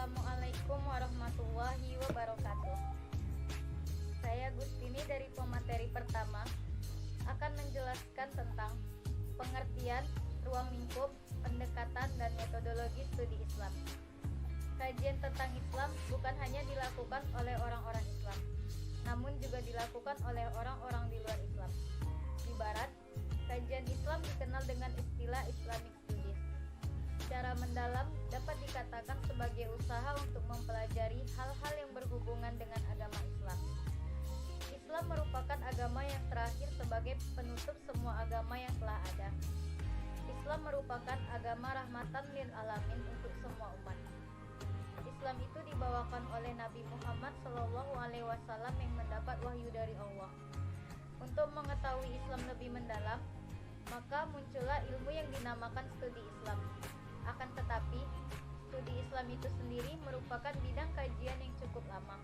Assalamualaikum warahmatullahi wabarakatuh. Saya Gustini dari pemateri pertama akan menjelaskan tentang pengertian, ruang lingkup, pendekatan, dan metodologi studi Islam. Kajian tentang Islam bukan hanya dilakukan oleh orang-orang Islam, namun juga dilakukan oleh orang-orang di luar Islam. Di Barat, kajian Islam dikenal dengan istilah Islamic Studies. Secara mendalam dapat dikatakan sebagai usaha untuk mempelajari hal-hal yang berhubungan dengan agama Islam. Islam merupakan agama yang terakhir sebagai penutup semua agama yang telah ada. Islam merupakan agama rahmatan lil alamin untuk semua umat. Islam itu dibawakan oleh Nabi Muhammad SAW yang mendapat wahyu dari Allah. Untuk mengetahui Islam lebih mendalam, maka muncullah ilmu yang dinamakan studi Islam. Akan tetapi, studi Islam itu sendiri merupakan bidang kajian yang cukup lama.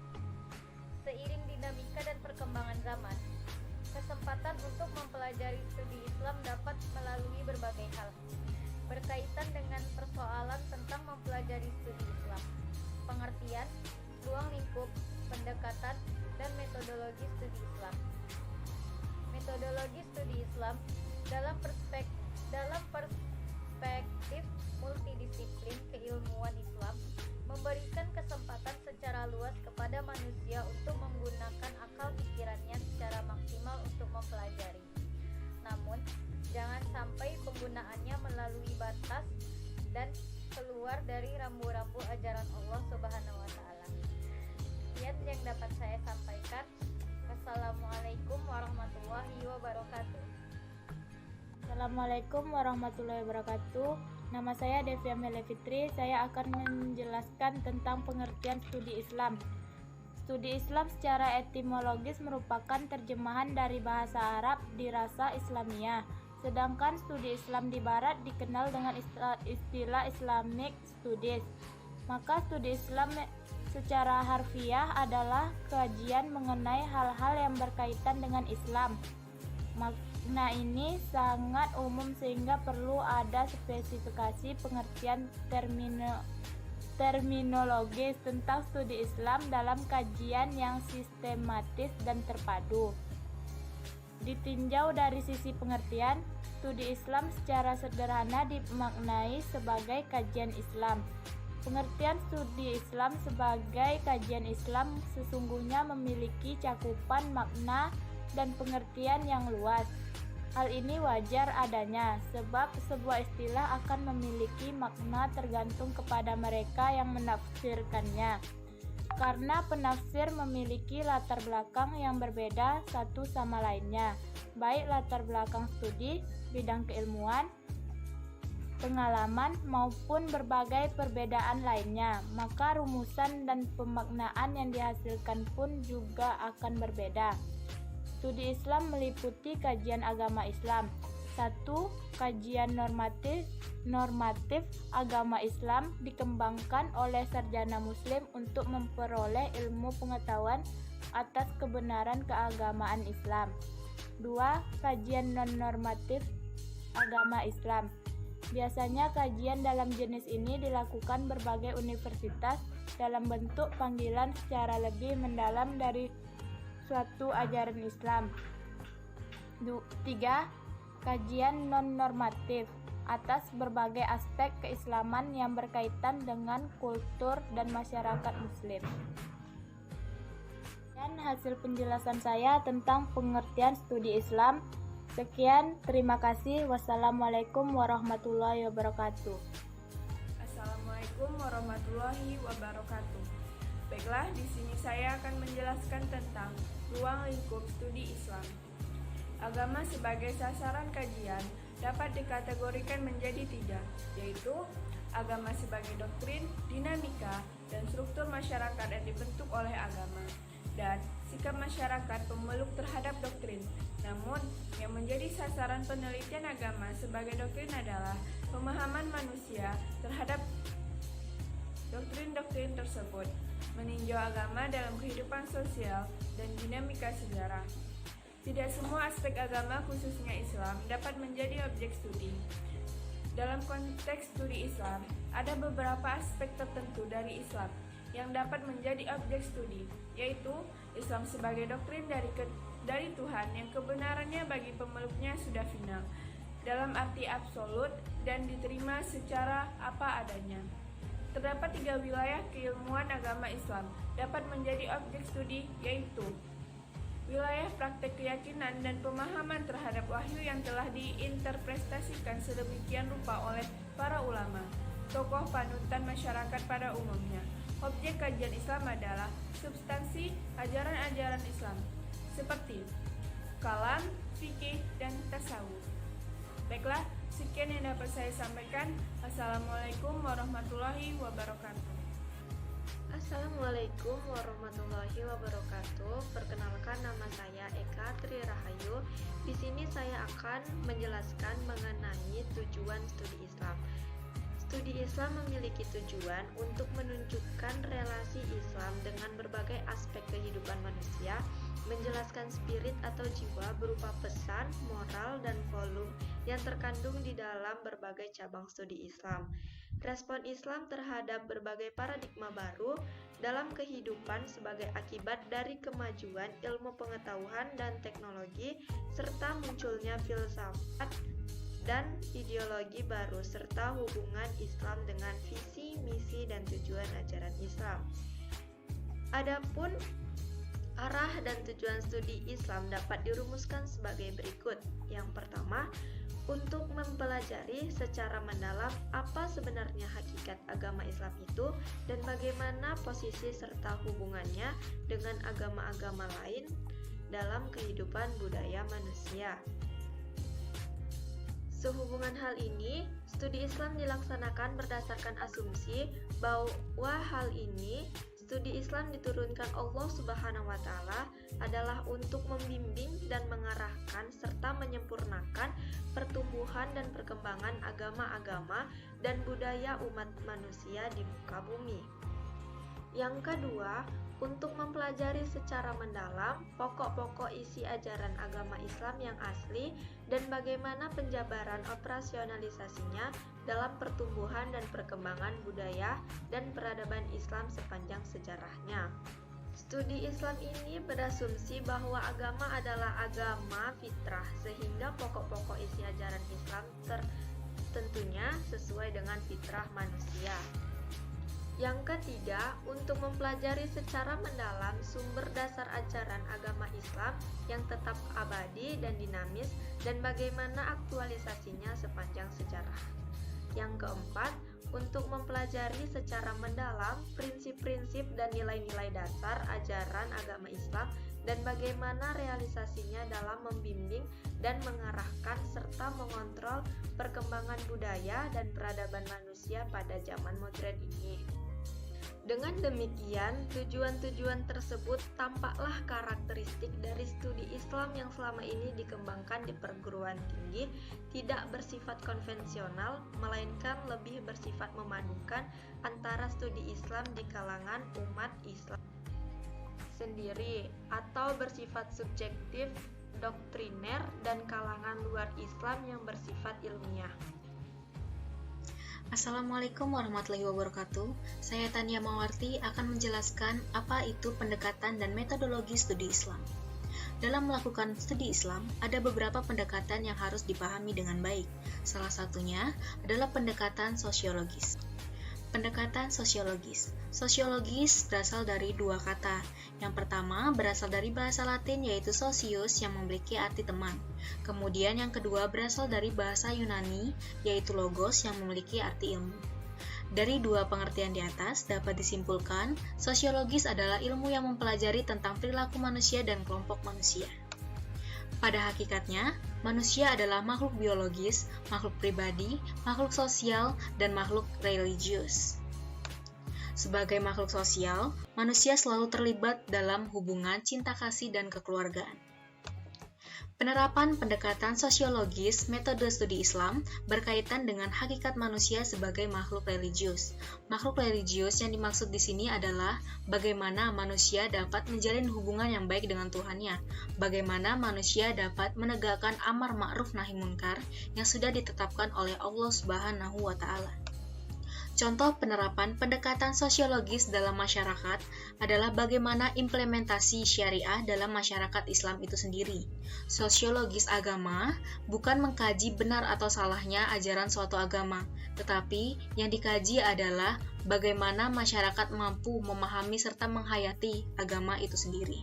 Seiring dinamika dan perkembangan zaman, kesempatan untuk mempelajari studi Islam dapat melalui berbagai hal, berkaitan dengan persoalan tentang mempelajari studi Islam, pengertian, ruang lingkup, pendekatan, dan metodologi studi Islam. Metodologi studi Islam dalam perspektif multidisiplin keilmuan Islam memberikan kesempatan secara luas kepada manusia untuk menggunakan akal pikirannya secara maksimal untuk mempelajari. Namun, jangan sampai penggunaannya melalui batas dan keluar dari rambu-rambu ajaran Allah Subhanahu wa taala. Sekian yang dapat saya sampaikan. Wassalamualaikum warahmatullahi wabarakatuh. Assalamualaikum warahmatullahi wabarakatuh. Nama saya Devia Mele Fitri. Saya akan menjelaskan tentang pengertian studi Islam. Studi Islam secara etimologis merupakan terjemahan dari bahasa Arab dirasa Islamiyah. Sedangkan studi Islam di Barat dikenal dengan istilah Islamic Studies. Maka studi Islam secara harfiah adalah kajian mengenai hal-hal yang berkaitan dengan Islam. Makna ini sangat umum sehingga perlu ada spesifikasi pengertian terminologis tentang studi Islam dalam kajian yang sistematis dan terpadu. Ditinjau dari sisi pengertian, studi Islam secara sederhana dimaknai sebagai kajian Islam. Pengertian studi Islam sebagai kajian Islam sesungguhnya memiliki cakupan makna dan pengertian yang luas. Hal ini wajar adanya, sebab sebuah istilah akan memiliki makna tergantung kepada mereka yang menafsirkannya. Karena penafsir memiliki latar belakang yang berbeda satu sama lainnya, baik latar belakang studi, bidang keilmuan, pengalaman, maupun berbagai perbedaan lainnya, maka rumusan dan pemaknaan yang dihasilkan pun juga akan berbeda. Studi Islam meliputi kajian agama Islam. 1. Kajian normatif agama Islam dikembangkan oleh sarjana muslim untuk memperoleh ilmu pengetahuan atas kebenaran keagamaan Islam. 2. Kajian non-normatif agama Islam. Biasanya kajian dalam jenis ini dilakukan berbagai universitas dalam bentuk panggilan secara lebih mendalam dari suatu ajaran Islam. 3. Kajian non-normatif atas berbagai aspek keislaman yang berkaitan dengan kultur dan masyarakat muslim. Dan hasil penjelasan saya tentang pengertian studi Islam. Sekian, terima kasih. Wassalamualaikum warahmatullahi wabarakatuh. Assalamualaikum warahmatullahi wabarakatuh. Baiklah, di sini saya akan menjelaskan tentang ruang lingkup studi Islam. Agama sebagai sasaran kajian dapat dikategorikan menjadi 3, yaitu agama sebagai doktrin, dinamika, dan struktur masyarakat yang dibentuk oleh agama, dan sikap masyarakat pemeluk terhadap doktrin. Namun, yang menjadi sasaran penelitian agama sebagai doktrin adalah pemahaman manusia terhadap doktrin-doktrin tersebut, meninjau agama dalam kehidupan sosial dan dinamika sejarah. Tidak semua aspek agama, khususnya Islam, dapat menjadi objek studi. Dalam konteks studi Islam, ada beberapa aspek tertentu dari Islam yang dapat menjadi objek studi, yaitu Islam sebagai doktrin dari Tuhan yang kebenarannya bagi pemeluknya sudah final, dalam arti absolut dan diterima secara apa adanya. Terdapat 3 wilayah keilmuan agama Islam dapat menjadi objek studi, yaitu wilayah praktek keyakinan dan pemahaman terhadap wahyu yang telah diinterpretasikan sedemikian rupa oleh para ulama, tokoh panutan masyarakat pada umumnya. Objek kajian Islam adalah substansi ajaran-ajaran Islam, seperti kalam, fikih, dan tasawuf. Baiklah, sekian yang dapat saya sampaikan. Assalamualaikum warahmatullahi wabarakatuh. Assalamualaikum warahmatullahi wabarakatuh. Perkenalkan, nama saya Eka Tri Rahayu. Di sini saya akan menjelaskan mengenai tujuan studi Islam. Studi Islam memiliki tujuan untuk menunjukkan relasi Islam dengan berbagai aspek kehidupan manusia, menjelaskan spirit atau jiwa berupa pesan, moral, dan volume yang terkandung di dalam berbagai cabang studi Islam. Respon Islam terhadap berbagai paradigma baru dalam kehidupan sebagai akibat dari kemajuan ilmu pengetahuan dan teknologi, serta munculnya filsafat dan ideologi baru, serta hubungan Islam dengan visi, misi, dan tujuan ajaran Islam. Adapun arah dan tujuan studi Islam dapat dirumuskan sebagai berikut. Yang pertama, untuk mempelajari secara mendalam apa sebenarnya hakikat agama Islam itu dan bagaimana posisi serta hubungannya dengan agama-agama lain dalam kehidupan budaya manusia. Sehubungan hal ini, studi Islam dilaksanakan berdasarkan asumsi bahwa hal ini studi Islam diturunkan Allah Subhanahu wa Ta'ala adalah untuk membimbing dan mengarahkan serta menyempurnakan pertumbuhan dan perkembangan agama-agama dan budaya umat manusia di muka bumi. Yang kedua, untuk mempelajari secara mendalam pokok-pokok isi ajaran agama Islam yang asli dan bagaimana penjabaran operasionalisasinya dalam pertumbuhan dan perkembangan budaya dan peradaban Islam sepanjang sejarahnya. Studi Islam ini berasumsi bahwa agama adalah agama fitrah, sehingga pokok-pokok isi ajaran Islam tentunya sesuai dengan fitrah manusia. Yang ketiga, untuk mempelajari secara mendalam sumber dasar ajaran agama Islam yang tetap abadi dan dinamis dan bagaimana aktualisasinya sepanjang sejarah. Yang keempat, untuk mempelajari secara mendalam prinsip-prinsip dan nilai-nilai dasar ajaran agama Islam dan bagaimana realisasinya dalam membimbing dan mengarahkan serta mengontrol perkembangan budaya dan peradaban manusia pada zaman modern ini. Dengan demikian, tujuan-tujuan tersebut tampaklah karakteristik dari studi Islam yang selama ini dikembangkan di perguruan tinggi, tidak bersifat konvensional, melainkan lebih bersifat memadukan antara studi Islam di kalangan umat Islam sendiri, atau bersifat subjektif, doktriner, dan kalangan luar Islam yang bersifat ilmiah. Assalamualaikum warahmatullahi wabarakatuh. Saya Tania Mawarti akan menjelaskan apa itu pendekatan dan metodologi studi Islam. Dalam melakukan studi Islam, ada beberapa pendekatan yang harus dipahami dengan baik. Salah satunya adalah pendekatan sosiologis. Pendekatan sosiologis. Sosiologis berasal dari dua kata. Yang pertama berasal dari bahasa Latin yaitu socius yang memiliki arti teman. Kemudian yang kedua berasal dari bahasa Yunani yaitu logos yang memiliki arti ilmu. Dari dua pengertian di atas dapat disimpulkan, sosiologis adalah ilmu yang mempelajari tentang perilaku manusia dan kelompok manusia. Pada hakikatnya, manusia adalah makhluk biologis, makhluk pribadi, makhluk sosial, dan makhluk religius. Sebagai makhluk sosial, manusia selalu terlibat dalam hubungan cinta kasih dan kekeluargaan. Penerapan pendekatan sosiologis metode studi Islam berkaitan dengan hakikat manusia sebagai makhluk religius. Makhluk religius yang dimaksud di sini adalah bagaimana manusia dapat menjalin hubungan yang baik dengan Tuhannya, bagaimana manusia dapat menegakkan amar ma'ruf nahi munkar yang sudah ditetapkan oleh Allah Subhanahu wa Ta'ala. Contoh penerapan pendekatan sosiologis dalam masyarakat adalah bagaimana implementasi syariah dalam masyarakat Islam itu sendiri. Sosiologis agama bukan mengkaji benar atau salahnya ajaran suatu agama, tetapi yang dikaji adalah bagaimana masyarakat mampu memahami serta menghayati agama itu sendiri.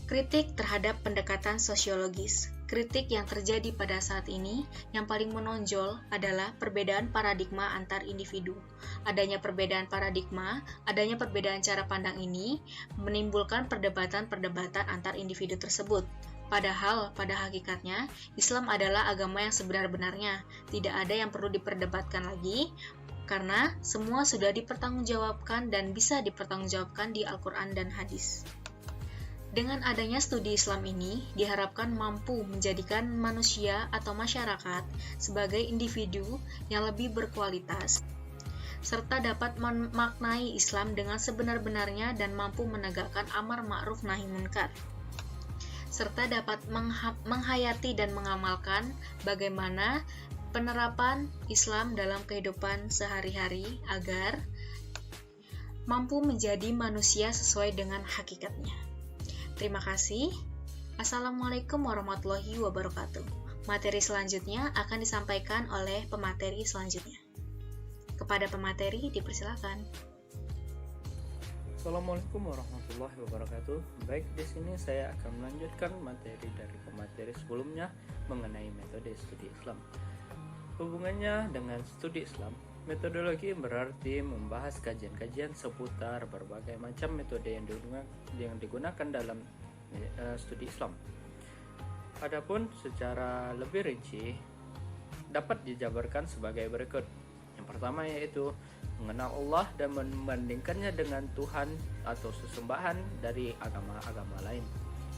Kritik terhadap pendekatan sosiologis. Kritik yang terjadi pada saat ini yang paling menonjol adalah perbedaan paradigma antar individu. Adanya perbedaan paradigma, adanya perbedaan cara pandang ini menimbulkan perdebatan-perdebatan antar individu tersebut. Padahal pada hakikatnya Islam adalah agama yang sebenar-benarnya. Tidak ada yang perlu diperdebatkan lagi karena semua sudah dipertanggungjawabkan dan bisa dipertanggungjawabkan di Al-Quran dan hadis. Dengan adanya studi Islam ini, diharapkan mampu menjadikan manusia atau masyarakat sebagai individu yang lebih berkualitas, serta dapat memaknai Islam dengan sebenar-benarnya dan mampu menegakkan amar ma'ruf nahi munkar, serta dapat menghayati dan mengamalkan bagaimana penerapan Islam dalam kehidupan sehari-hari agar mampu menjadi manusia sesuai dengan hakikatnya. Terima kasih. Assalamualaikum warahmatullahi wabarakatuh. Materi selanjutnya akan disampaikan oleh pemateri selanjutnya. Kepada pemateri dipersilakan. Assalamualaikum warahmatullahi wabarakatuh. Baik, di sini saya akan melanjutkan materi dari pemateri sebelumnya mengenai metode studi Islam. Hubungannya dengan studi Islam, metodologi berarti membahas kajian-kajian seputar berbagai macam metode yang digunakan dalam studi Islam. Adapun secara lebih rinci dapat dijabarkan sebagai berikut. Yang pertama yaitu mengenal Allah dan membandingkannya dengan Tuhan atau sesembahan dari agama-agama lain.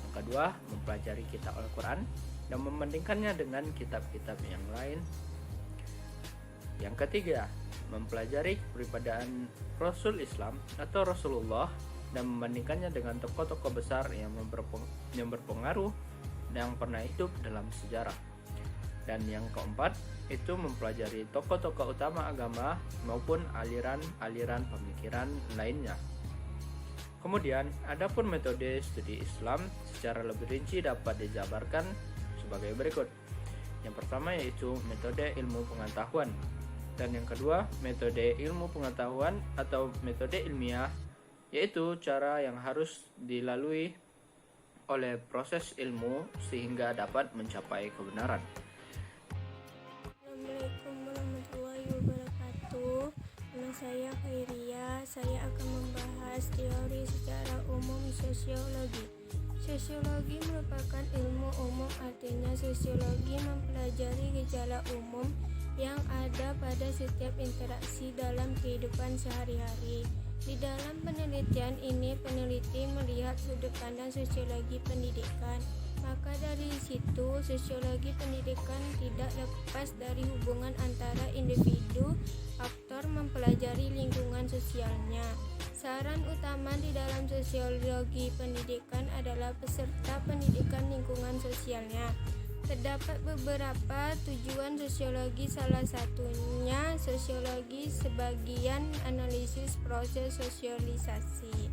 Yang kedua, mempelajari kitab Al-Quran dan membandingkannya dengan kitab-kitab yang lain. Yang ketiga, mempelajari kepribadian Rasul Islam atau Rasulullah dan membandingkannya dengan tokoh-tokoh besar yang berpengaruh yang pernah hidup dalam sejarah. Dan yang keempat, itu mempelajari tokoh-tokoh utama agama maupun aliran-aliran pemikiran lainnya. Kemudian, adapun metode studi Islam secara lebih rinci dapat dijabarkan sebagai berikut. Yang pertama yaitu metode ilmu pengetahuan. Dan yang kedua, metode ilmu pengetahuan atau metode ilmiah, yaitu cara yang harus dilalui oleh proses ilmu sehingga dapat mencapai kebenaran. Assalamualaikum warahmatullahi wabarakatuh. Nama saya Khairia. Saya akan membahas teori secara umum sosiologi. Sosiologi merupakan ilmu umum, artinya sosiologi mempelajari gejala umum yang ada pada setiap interaksi dalam kehidupan sehari-hari. Di dalam penelitian ini, peneliti melihat sudut pandang sosiologi pendidikan. Maka dari situ, sosiologi pendidikan tidak lepas dari hubungan antara individu, aktor mempelajari lingkungan sosialnya. Saran utama di dalam sosiologi pendidikan adalah peserta pendidikan lingkungan sosialnya. Terdapat beberapa tujuan sosiologi, salah satunya sosiologi sebagian analisis proses sosialisasi.